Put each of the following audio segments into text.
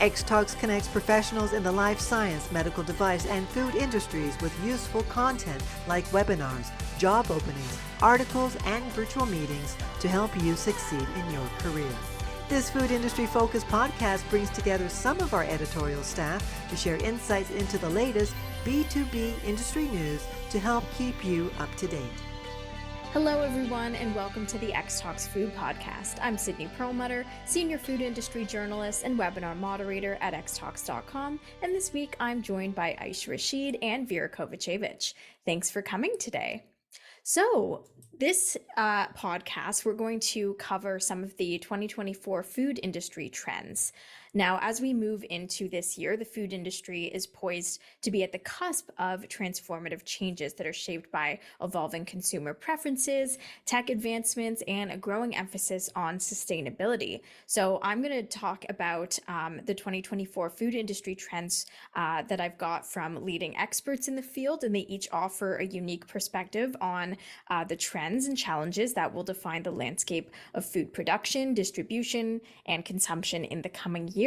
Xtalks connects professionals in the life science, medical device, and food industries with useful content like webinars, job openings, articles, and virtual meetings to help you succeed in your career. This food industry-focused podcast brings together some of our editorial staff to share insights into the latest B2B industry news to help keep you up to date. Hello, everyone, and welcome to the Xtalks Food Podcast. I'm Sydney Perlmutter, Senior Food Industry Journalist and Webinar Moderator at Xtalks.com, and this week I'm joined by Aisha Rashid and Vera Kovacevic. Thanks for coming today. So, this podcast, we're going to cover some of the 2024 food industry trends. Now, as we move into this year, the food industry is poised to be at the cusp of transformative changes that are shaped by evolving consumer preferences, tech advancements, and a growing emphasis on sustainability. So I'm going to talk about the 2024 food industry trends that I've got from leading experts in the field, and they each offer a unique perspective on the trends and challenges that will define the landscape of food production, distribution, and consumption in the coming year.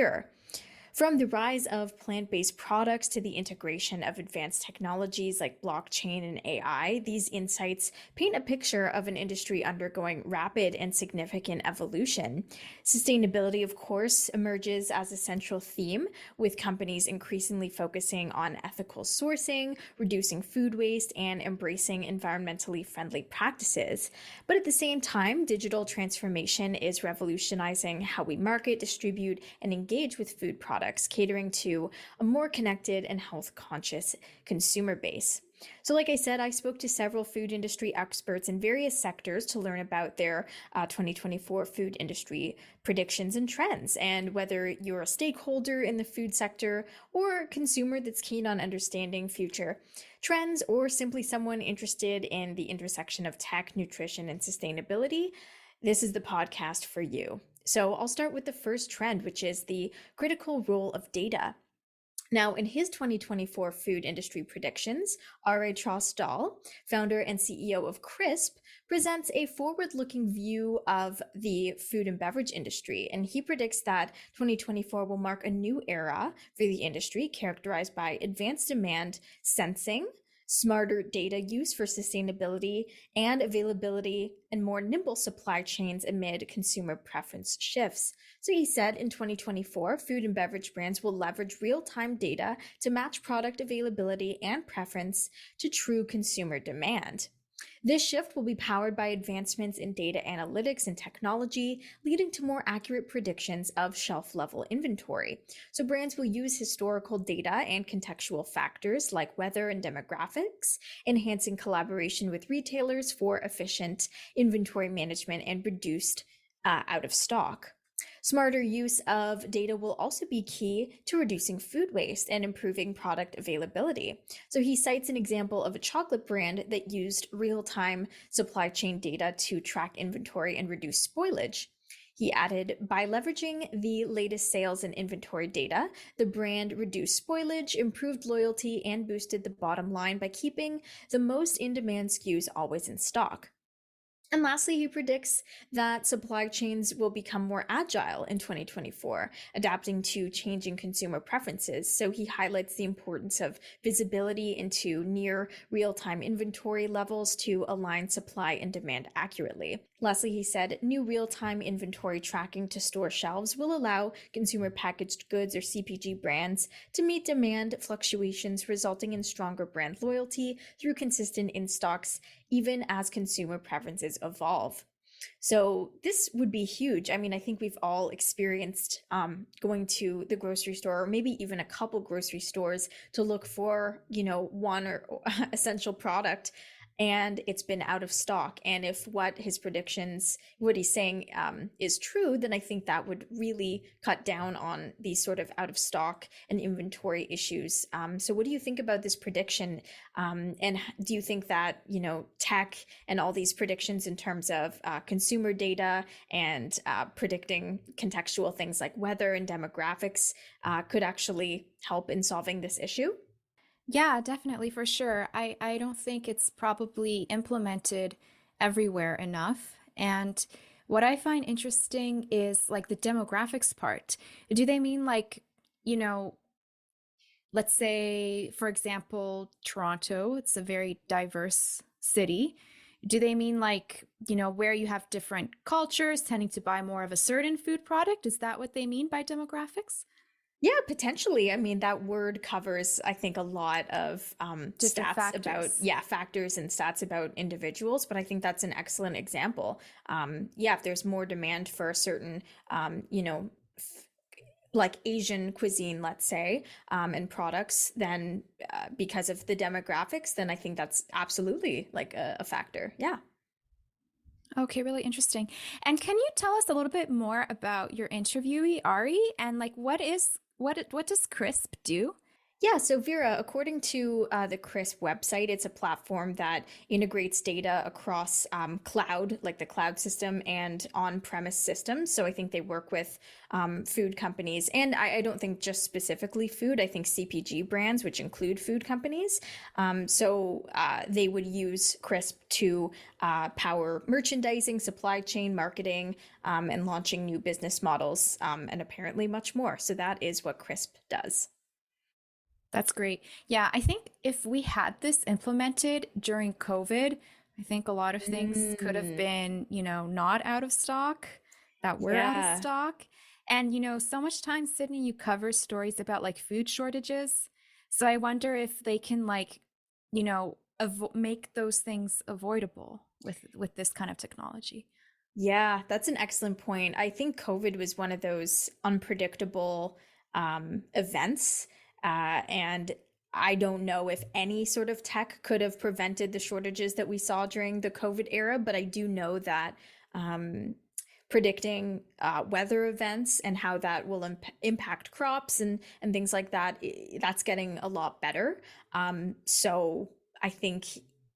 From the rise of plant-based products to the integration of advanced technologies like blockchain and AI, these insights paint a picture of an industry undergoing rapid and significant evolution. Sustainability, of course, emerges as a central theme, with companies increasingly focusing on ethical sourcing, reducing food waste, and embracing environmentally friendly practices. But at the same time, digital transformation is revolutionizing how we market, distribute, and engage with food products, catering to a more connected and health-conscious consumer base. So like I said, I spoke to several food industry experts in various sectors to learn about their 2024 food industry predictions and trends. And whether you're a stakeholder in the food sector or a consumer that's keen on understanding future trends, or simply someone interested in the intersection of tech, nutrition, and sustainability, this is the podcast for you. So I'll start with the first trend, which is the critical role of data. Now, in his 2024 food industry predictions, Are Traasdahl, founder and CEO of Crisp, presents a forward-looking view of the food and beverage industry, and he predicts that 2024 will mark a new era for the industry, characterized by advanced demand sensing, smarter data use for sustainability and availability, and more nimble supply chains amid consumer preference shifts. So he said in 2024, food and beverage brands will leverage real-time data to match product availability and preference to true consumer demand. This shift will be powered by advancements in data analytics and technology, leading to more accurate predictions of shelf-level inventory. So brands will use historical data and contextual factors like weather and demographics, enhancing collaboration with retailers for efficient inventory management and reduced out of stock. Smarter use of data will also be key to reducing food waste and improving product availability. So he cites an example of a chocolate brand that used real-time supply chain data to track inventory and reduce spoilage. He added, by leveraging the latest sales and inventory data, the brand reduced spoilage, improved loyalty, and boosted the bottom line by keeping the most in-demand SKUs always in stock. And lastly, he predicts that supply chains will become more agile in 2024, adapting to changing consumer preferences. So he highlights the importance of visibility into near real-time inventory levels to align supply and demand accurately. Lastly, he said, new real-time inventory tracking to store shelves will allow consumer packaged goods or CPG brands to meet demand fluctuations, resulting in stronger brand loyalty through consistent in-stocks, even as consumer preferences evolve. So this would be huge. I mean, I think we've all experienced going to the grocery store, or maybe even a couple grocery stores, to look for, one or essential product, and it's been out of stock. And if what he's saying is true, then I think that would really cut down on these sort of out of stock and inventory issues. So what do you think about this prediction? And do you think that, tech and all these predictions in terms of consumer data and predicting contextual things like weather and demographics could actually help in solving this issue? Yeah, definitely, for sure. I don't think it's probably implemented everywhere enough. And what I find interesting is like the demographics part. Do they mean like you know, let's say, for example, Toronto, it's a very diverse city. Do they mean like, where you have different cultures tending to buy more of a certain food product? Is that what they mean by demographics? Yeah, potentially. I mean, that word covers, I think, a lot of Different stats about, factors. yeah, factors and stats about individuals. But I think that's an excellent example. Yeah, if there's more demand for a certain, like Asian cuisine, let's say, and products, then because of the demographics, then I think that's absolutely like a factor. Yeah. Okay, really interesting. And can you tell us a little bit more about your interviewee, Ari, and like what does CRISP do? Yeah, so Vera, according to the CRISP website, it's a platform that integrates data across cloud, like the cloud system, and on-premise systems. So I think they work with food companies, and I don't think just specifically food. I think CPG brands, which include food companies. So they would use CRISP to power merchandising, supply chain, marketing, and launching new business models, and apparently much more. So that is what CRISP does. That's great. Yeah, I think if we had this implemented during COVID, I think a lot of things could have Mm, been, not out of stock, that were out of yeah. stock. And, so much time, Sydney, you cover stories about like food shortages. So I wonder if they can like, make those things avoidable with this kind of technology. Yeah, that's an excellent point. I think COVID was one of those unpredictable events. And I don't know if any sort of tech could have prevented the shortages that we saw during the COVID era, but I do know that um, predicting weather events and how that will impact crops and things like that, that's getting a lot better. So I think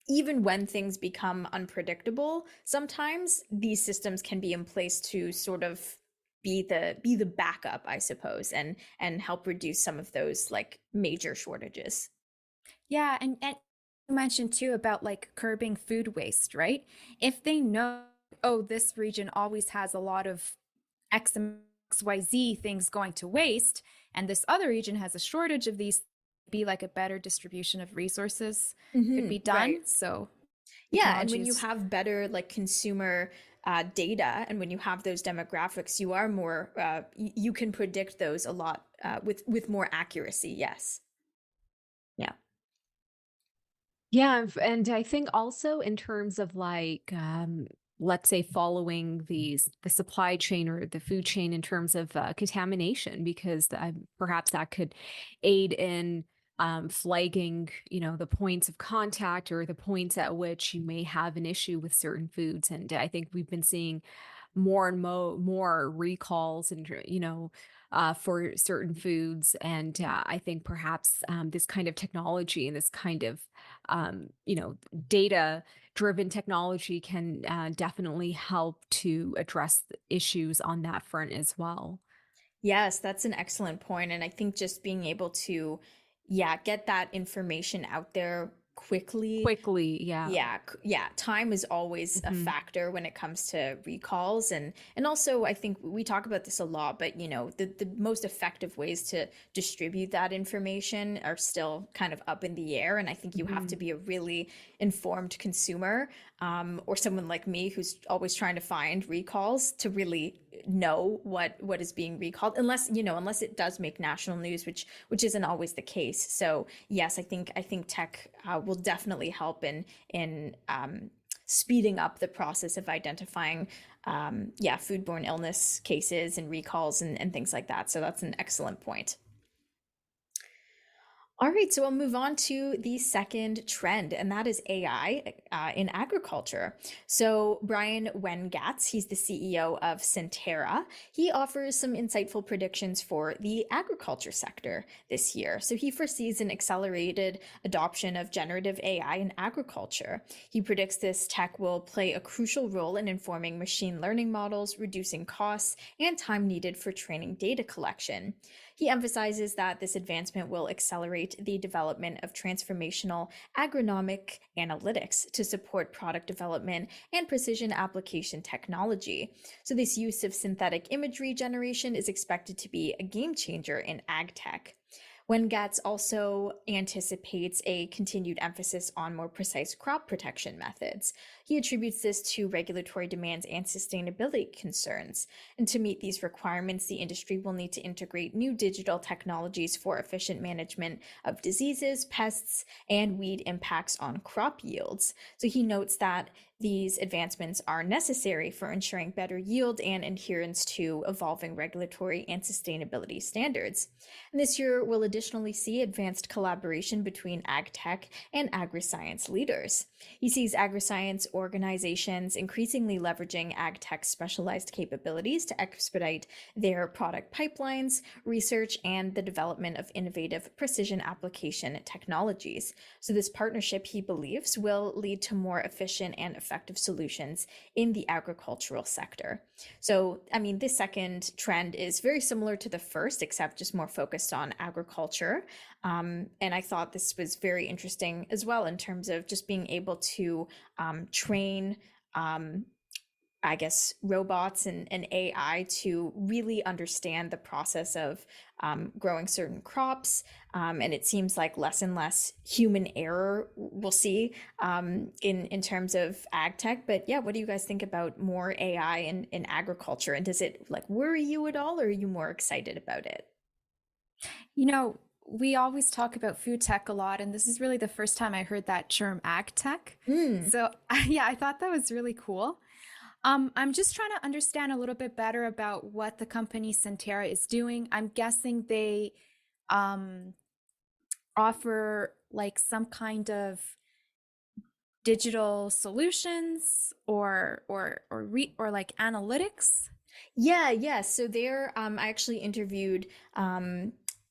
even when things become unpredictable, sometimes these systems can be in place to sort of be the backup, I suppose, and help reduce some of those like major shortages. Yeah, and you mentioned too about like curbing food waste, right? If they know, oh, this region always has a lot of XYZ things going to waste, and this other region has a shortage of these, be like a better distribution of resources could be done. Right. So Yeah, and technology when you is, have better like consumer data, and when you have those demographics, you are more you can predict those a lot with more accuracy. Yes. Yeah. Yeah, and I think also in terms of like let's say following the supply chain or the food chain in terms of contamination, because perhaps that could aid in flagging, the points of contact or the points at which you may have an issue with certain foods. And I think we've been seeing more and more recalls and for certain foods. And I think perhaps this kind of technology and this kind of data driven technology can definitely help to address the issues on that front as well. Yes, that's an excellent point. And I think just being able to, yeah, get that information out there quickly. Quickly, yeah. Yeah, yeah, time is always a Hmm. factor when it comes to recalls, and also I think we talk about this a lot, but the most effective ways to distribute that information are still kind of up in the air, and I think you have to Hmm. be a really informed consumer, or someone like me who's always trying to find recalls to really know what is being recalled, unless it does make national news, which isn't always the case. So yes, I think tech will definitely help in speeding up the process of identifying yeah, foodborne illness cases and recalls and things like that. So that's an excellent point. All right, so I'll move on to the second trend, and that is AI in agriculture. So Brian Wenngatz, he's the CEO of Sentera. He offers some insightful predictions for the agriculture sector this year. So he foresees an accelerated adoption of generative AI in agriculture. He predicts this tech will play a crucial role in informing machine learning models, reducing costs and time needed for training data collection. He emphasizes that this advancement will accelerate the development of transformational agronomic analytics to support product development and precision application technology. So this use of synthetic imagery generation is expected to be a game changer in ag tech. Wenngatz also anticipates a continued emphasis on more precise crop protection methods. He attributes this to regulatory demands and sustainability concerns. And to meet these requirements, the industry will need to integrate new digital technologies for efficient management of diseases, pests, and weed impacts on crop yields. So he notes that these advancements are necessary for ensuring better yield and adherence to evolving regulatory and sustainability standards. And this year, we'll additionally see advanced collaboration between ag tech and agri-science leaders. He sees agri-science organizations increasingly leveraging ag tech specialized capabilities to expedite their product pipelines, research, and the development of innovative precision application technologies. So this partnership, he believes, will lead to more efficient and effective solutions in the agricultural sector. So, I mean, this second trend is very similar to the first, except just more focused on agriculture. And I thought this was very interesting as well in terms of just being able to train I guess, robots and AI to really understand the process of growing certain crops. And it seems like less and less human error we'll see in terms of ag tech. But yeah, what do you guys think about more AI in agriculture? And does it like worry you at all, or are you more excited about it? You know, we always talk about food tech a lot, and this is really the first time I heard that term ag tech. So yeah, I thought that was really cool. I'm just trying to understand a little bit better about what the company Sentera is doing. I'm guessing they offer like some kind of digital solutions or like analytics. Yeah. So there, I actually interviewed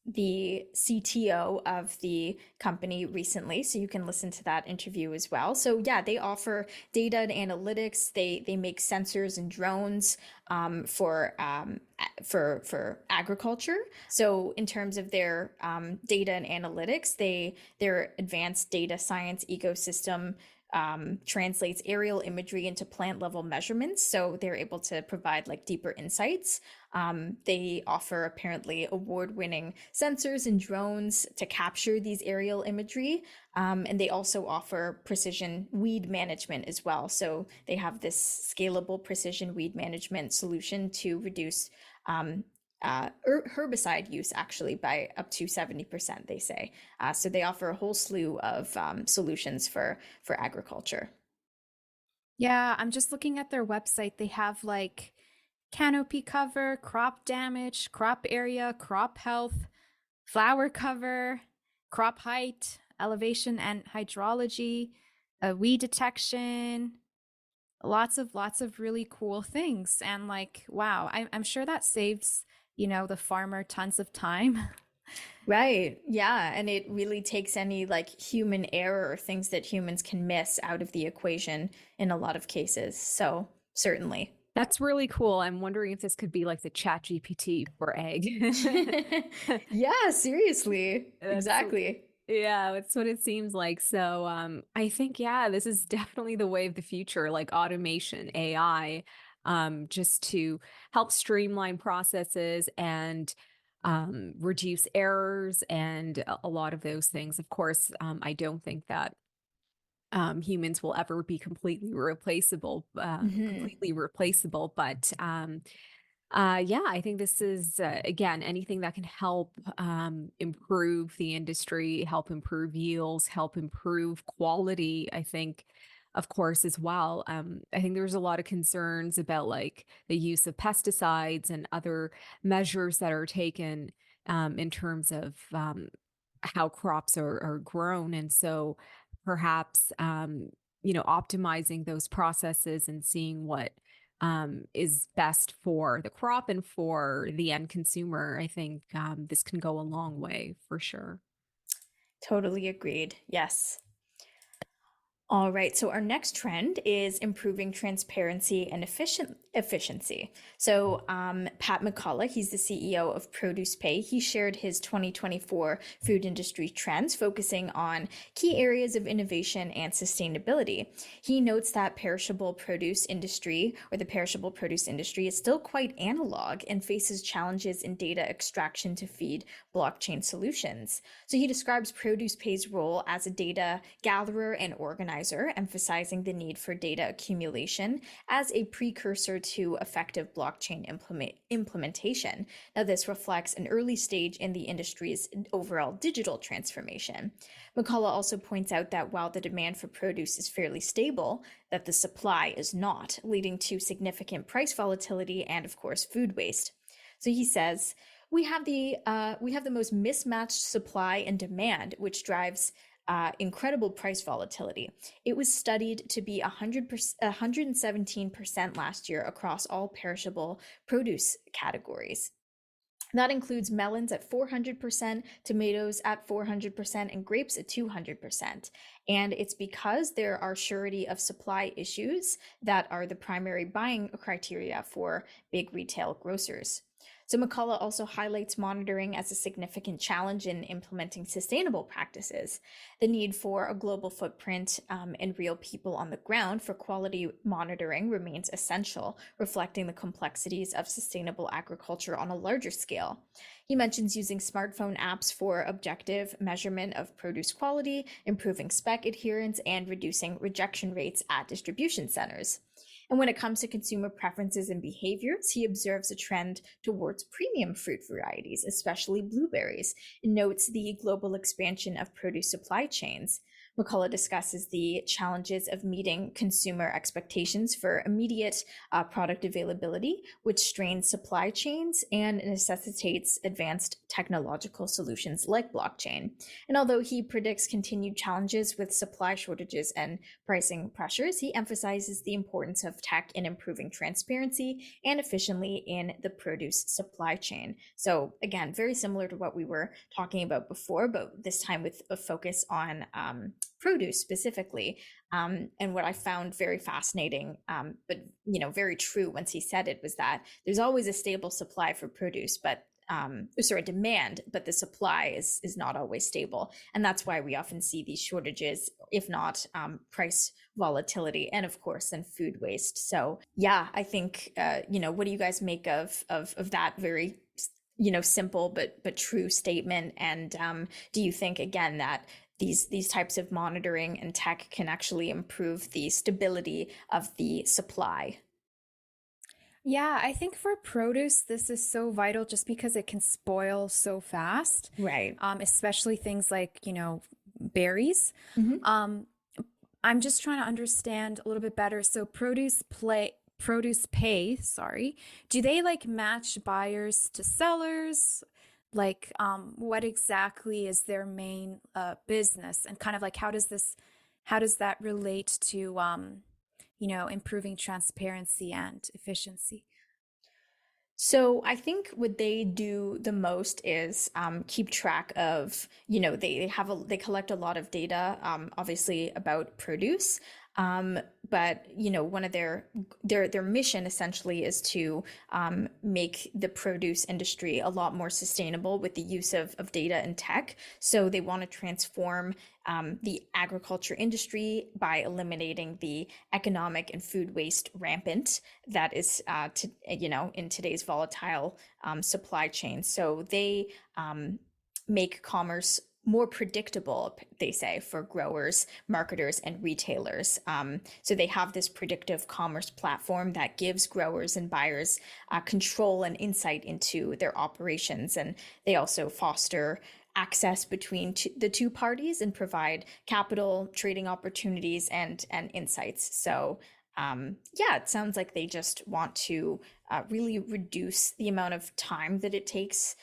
the CTO of the company recently, so you can listen to that interview as well. So yeah, they offer data and analytics. They make sensors and drones for agriculture. So in terms of their data and analytics, their advanced data science ecosystem translates aerial imagery into plant level measurements. So they're able to provide like deeper insights. They offer apparently award-winning sensors and drones to capture these aerial imagery. And they also offer precision weed management as well. So they have this scalable precision weed management solution to reduce herbicide use actually by up to 70%, they say. So they offer a whole slew of solutions for agriculture. Yeah, I'm just looking at their website. They have like canopy cover, crop damage, crop area, crop health, flower cover, crop height, elevation and hydrology, weed detection, lots of really cool things. And like, wow, I'm sure that saves, the farmer tons of time. Right. Yeah. And it really takes any like human error or things that humans can miss out of the equation in a lot of cases. So certainly. That's really cool. I'm wondering if this could be like the Chat GPT for egg. Yeah, seriously. Exactly. Yeah, that's what it seems like. So I think, yeah, this is definitely the way of the future, like automation, AI, just to help streamline processes and reduce errors and a lot of those things. Of course, I don't think that humans will ever be completely replaceable, but yeah, I think this is, again, anything that can help improve the industry, help improve yields, help improve quality, I think, of course, as well. I think there's a lot of concerns about like the use of pesticides and other measures that are taken in terms of how crops are grown. And so perhaps, optimizing those processes and seeing what is best for the crop and for the end consumer. I think this can go a long way for sure. Totally agreed. Yes. All right, so our next trend is improving transparency and efficiency. So Pat McCullough, he's the CEO of ProducePay. He shared his 2024 food industry trends, focusing on key areas of innovation and sustainability. He notes that the perishable produce industry is still quite analog and faces challenges in data extraction to feed blockchain solutions. So he describes ProducePay's role as a data gatherer and organizer, emphasizing the need for data accumulation as a precursor to effective blockchain implementation. Now, this reflects an early stage in the industry's overall digital transformation. McCullough also points out that while the demand for produce is fairly stable, that the supply is not, leading to significant price volatility and, of course, food waste. So he says, we have the most mismatched supply and demand, which drives incredible price volatility. It was studied to be 117% last year across all perishable produce categories. That includes melons at 400%, tomatoes at 400%, and grapes at 200%. And it's because there are surety of supply issues that are the primary buying criteria for big retail grocers. So McCullough also highlights monitoring as a significant challenge in implementing sustainable practices. The need for a global footprint and real people on the ground for quality monitoring remains essential, reflecting the complexities of sustainable agriculture on a larger scale. He mentions using smartphone apps for objective measurement of produce quality, improving spec adherence, and reducing rejection rates at distribution centers. And when it comes to consumer preferences and behaviors, he observes a trend towards premium fruit varieties, especially blueberries, and notes the global expansion of produce supply chains. McCullough discusses the challenges of meeting consumer expectations for immediate product availability, which strains supply chains and necessitates advanced technological solutions like blockchain. And although he predicts continued challenges with supply shortages and pricing pressures, he emphasizes the importance of tech in improving transparency and efficiently in the produce supply chain. So again, very similar to what we were talking about before, but this time with a focus on produce specifically. And what I found very fascinating, but very true once he said it, was that there's always a stable supply for produce, but demand, but the supply is not always stable. And that's why we often see these shortages, if not price volatility, and of course, then food waste. So yeah, I think, what do you guys make of that very simple but true statement? And do you think, again, that these types of monitoring and tech can actually improve the stability of the supply? Yeah, I think for produce, this is so vital just because it can spoil so fast. Right. Especially things like, berries. Mm-hmm. I'm just trying to understand a little bit better. So ProducePay, do they match buyers to sellers? What exactly is their main business, and kind of how does that relate to improving transparency and efficiency? So I think what they do the most is keep track of, they collect a lot of data, obviously, about produce. But one of their mission essentially is to make the produce industry a lot more sustainable with the use of data and tech. So they want to transform the agriculture industry by eliminating the economic and food waste rampant that is in today's volatile supply chain. So they make commerce more predictable, they say, for growers, marketers, and retailers. So they have this predictive commerce platform that gives growers and buyers control and insight into their operations. And they also foster access between the two parties and provide capital, trading opportunities, and insights. So it sounds like they just want to really reduce the amount of time that it takes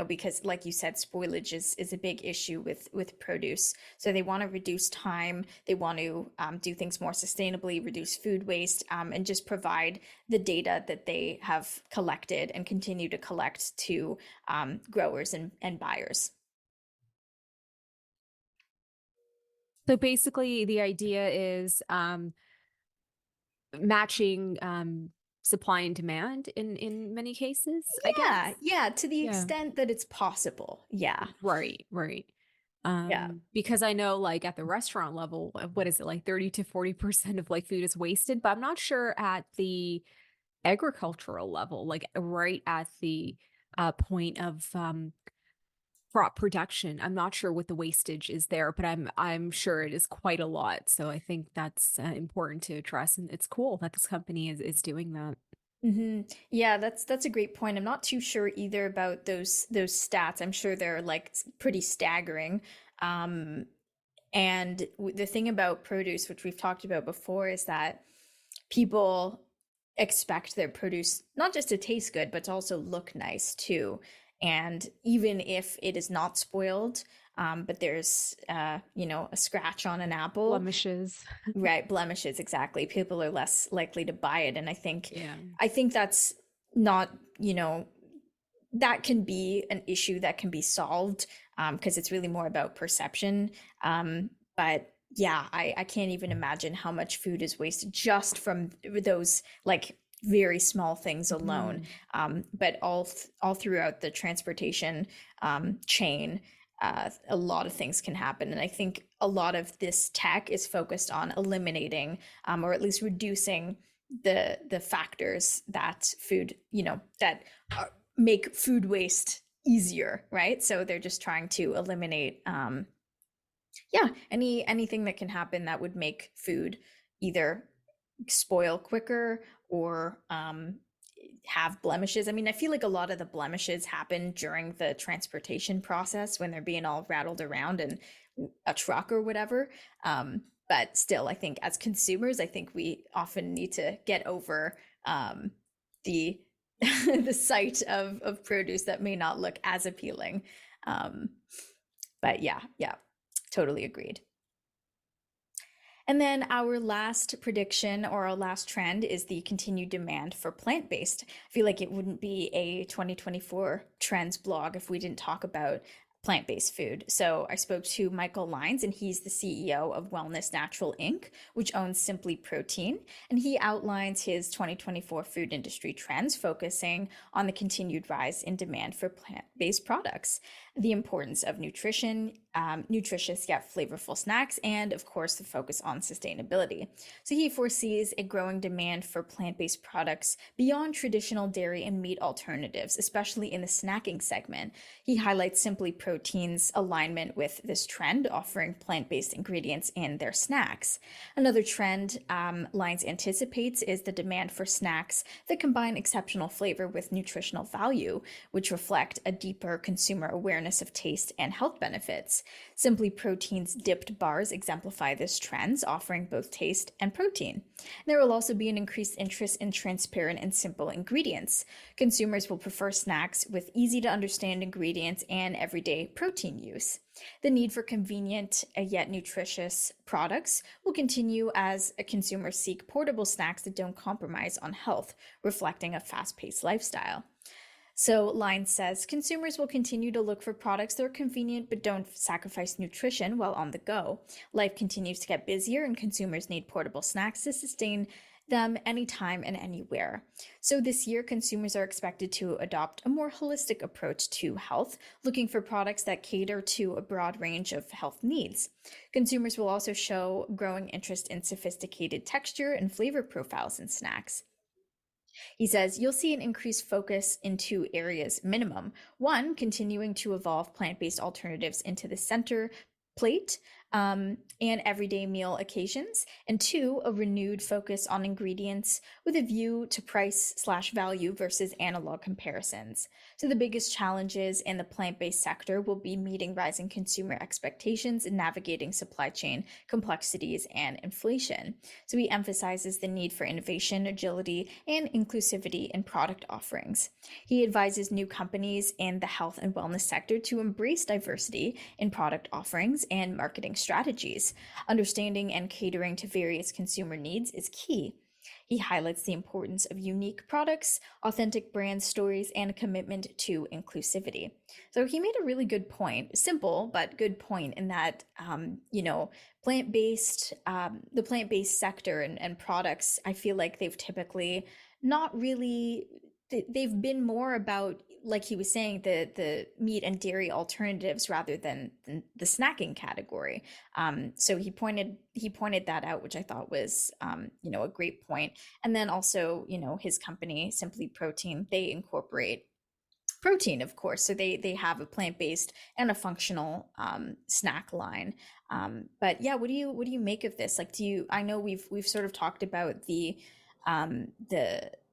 because like you said, spoilage is a big issue with produce. So they want to reduce time. They want to do things more sustainably, reduce food waste, and just provide the data that they have collected and continue to collect to growers and buyers. So basically the idea is matching supply and demand in many cases, I guess. Yeah, to the extent that it's possible. Yeah. Right. Yeah. Because I know like at the restaurant level, what is it, like 30 to 40% of like food is wasted, but I'm not sure at the agricultural level, like right at the point of crop production. I'm not sure what the wastage is there, but I'm sure it is quite a lot. So I think that's important to address, and it's cool that this company is doing that. Yeah, that's a great point. I'm not too sure either about those stats. I'm sure they're like pretty staggering. Um, and the thing about produce, which we've talked about before, is that people expect their produce not just to taste good, but to also look nice too. And even if it is not spoiled, but there's a scratch on an apple, Blemishes. right? Blemishes, exactly. People are less likely to buy it. And Yeah. I think that's not, that can be an issue that can be solved, because it's really more about perception. But yeah, I can't even imagine how much food is wasted just from those like very small things alone. But all throughout the transportation chain, a lot of things can happen. And I think a lot of this tech is focused on eliminating, or at least reducing the factors that make food waste easier, right? So they're just trying to eliminate anything that can happen that would make food either spoil quicker or have blemishes. I mean, I feel like a lot of the blemishes happen during the transportation process when they're being all rattled around in a truck or whatever. But still, I think as consumers, I think we often need to get over the the sight of produce that may not look as appealing. But yeah, totally agreed. And then our last prediction or our last trend is the continued demand for plant-based. I feel like it wouldn't be a 2024 trends blog if we didn't talk about plant-based food. So I spoke to Michael Lines, and he's the CEO of Wellness Natural Inc., which owns SimplyProtein, and he outlines his 2024 food industry trends, focusing on the continued rise in demand for plant-based products, the importance of nutrition, nutritious yet flavorful snacks, and of course the focus on sustainability. So he foresees a growing demand for plant-based products beyond traditional dairy and meat alternatives, especially in the snacking segment. He highlights SimplyProtein's alignment with this trend, offering plant-based ingredients in their snacks. Another trend Lines anticipates is the demand for snacks that combine exceptional flavor with nutritional value, which reflect a deeper consumer awareness of taste and health benefits. SimplyProtein's dipped bars exemplify this trend, offering both taste and protein. There will also be an increased interest in transparent and simple ingredients. Consumers will prefer snacks with easy to understand ingredients and everyday protein use. The need for convenient yet nutritious products will continue as consumers seek portable snacks that don't compromise on health, reflecting a fast-paced lifestyle. So Line says consumers will continue to look for products that are convenient but don't sacrifice nutrition while on the go. Life continues to get busier, and consumers need portable snacks to sustain them anytime and anywhere. So this year, consumers are expected to adopt a more holistic approach to health, looking for products that cater to a broad range of health needs. Consumers will also show growing interest in sophisticated texture and flavor profiles in snacks. He says you'll see an increased focus in two areas minimum. One, continuing to evolve plant-based alternatives into the center plate and everyday meal occasions, and two, a renewed focus on ingredients with a view to price/value versus analog comparisons. So the biggest challenges in the plant-based sector will be meeting rising consumer expectations and navigating supply chain complexities and inflation. So he emphasizes the need for innovation, agility, and inclusivity in product offerings. He advises new companies in the health and wellness sector to embrace diversity in product offerings and marketing strategies. Understanding and catering to various consumer needs is key. He highlights the importance of unique products, authentic brand stories, and a commitment to inclusivity. So he made a really good point, simple but good point, in that plant-based, the plant-based sector and products, I feel like they've typically not really. They've been more about, like he was saying, the meat and dairy alternatives rather than the snacking category. So he pointed that out, which I thought was a great point. And then also, his company, SimplyProtein, they incorporate protein, of course. So they have a plant-based and a functional snack line. But yeah, what do you make of this? Like, I know we've sort of talked about the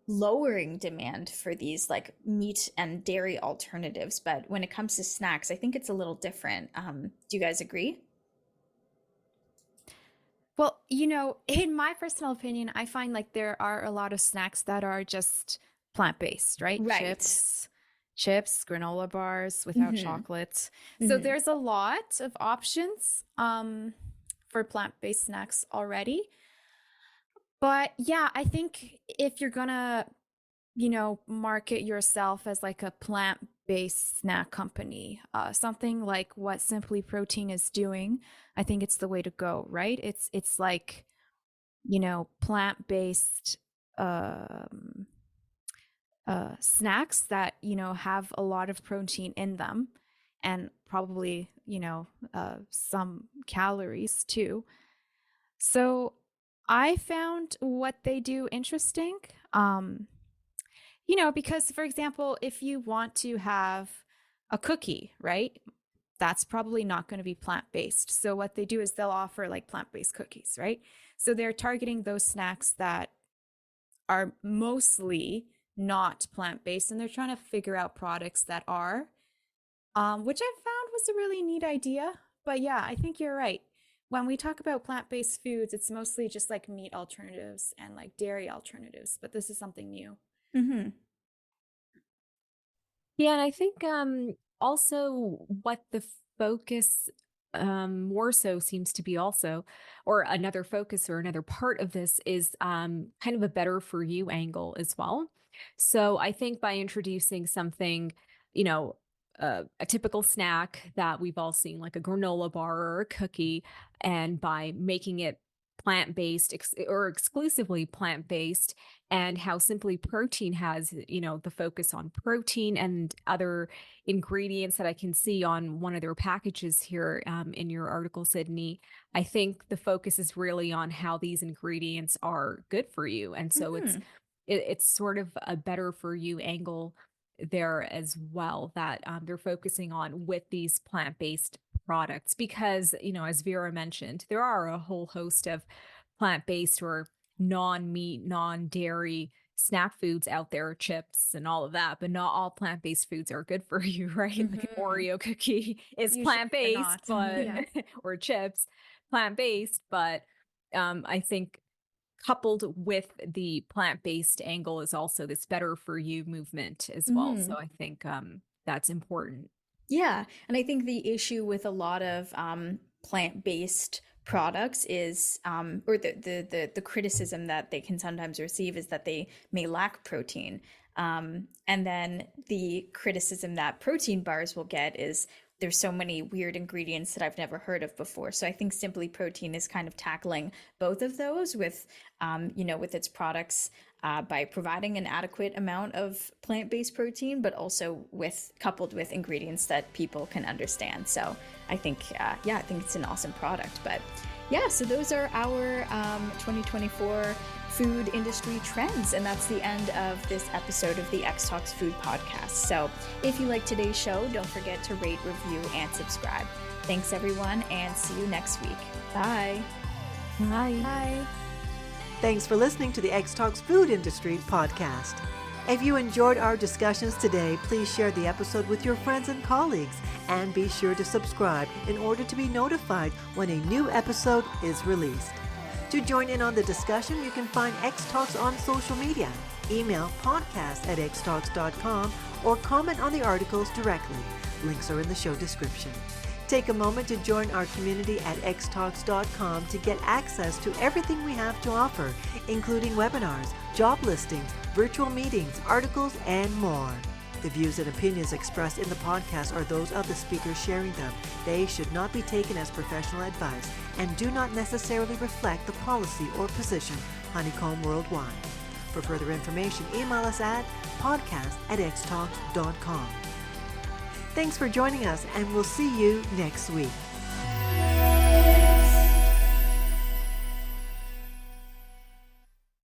lowering demand for these like meat and dairy alternatives, but when it comes to snacks, I think it's a little different. Do you guys agree? Well, in my personal opinion, I find like there are a lot of snacks that are just plant-based, right? Chips, granola bars without chocolate. So there's a lot of options for plant-based snacks already. But yeah, I think if you're gonna, market yourself as like a plant-based snack company, something like what SimplyProtein is doing, I think it's the way to go, right? It's like, plant-based snacks that, have a lot of protein in them and probably, some calories too. So I found what they do interesting, because, for example, if you want to have a cookie, right, that's probably not going to be plant-based. So what they do is they'll offer like plant-based cookies, right? So they're targeting those snacks that are mostly not plant-based, and they're trying to figure out products that are, which I found was a really neat idea. But yeah, I think you're right. When we talk about plant-based foods, it's mostly just like meat alternatives and like dairy alternatives, but this is something new. Mm-hmm. Yeah, and I think also what the focus more so seems to be also, or another focus or another part of this is kind of a better for you angle as well. So I think by introducing something, a typical snack that we've all seen, like a granola bar or a cookie, and by making it plant-based or exclusively plant-based, and how SimplyProtein has, the focus on protein and other ingredients that I can see on one of their packages here in your article, Sydney. I think the focus is really on how these ingredients are good for you. And so it's sort of a better for you angle there as well, that they're focusing on with these plant-based products, because, as Vera mentioned, there are a whole host of plant-based or non-meat, non-dairy snack foods out there, chips and all of that, but not all plant-based foods are good for you, right? Like an Oreo cookie is plant-based, but or chips, plant-based, but I think coupled with the plant-based angle is also this better for you movement as well. So I think that's important. Yeah. And I think the issue with a lot of plant-based products is, or the criticism that they can sometimes receive is that they may lack protein. And then the criticism that protein bars will get is there's so many weird ingredients that I've never heard of before. So I think SimplyProtein is kind of tackling both of those with, with its products by providing an adequate amount of plant-based protein, but also coupled with ingredients that people can understand. So I think, I think it's an awesome product. But yeah, so those are our 2024 food industry trends. And that's the end of this episode of the Xtalks Food Podcast. So if you like today's show, don't forget to rate, review, and subscribe. Thanks, everyone, and see you next week. Bye. Bye. Bye. Thanks for listening to the Xtalks Food Industry Podcast. If you enjoyed our discussions today, please share the episode with your friends and colleagues, and be sure to subscribe in order to be notified when a new episode is released. To join in on the discussion, you can find Xtalks on social media, email podcast@xtalks.com, or comment on the articles directly. Links are in the show description. Take a moment to join our community at Xtalks.com to get access to everything we have to offer, including webinars, job listings, virtual meetings, articles, and more. The views and opinions expressed in the podcast are those of the speakers sharing them. They should not be taken as professional advice and do not necessarily reflect the policy or position Honeycomb Worldwide. For further information, email us at podcast@xtalks.com. Thanks for joining us, and we'll see you next week.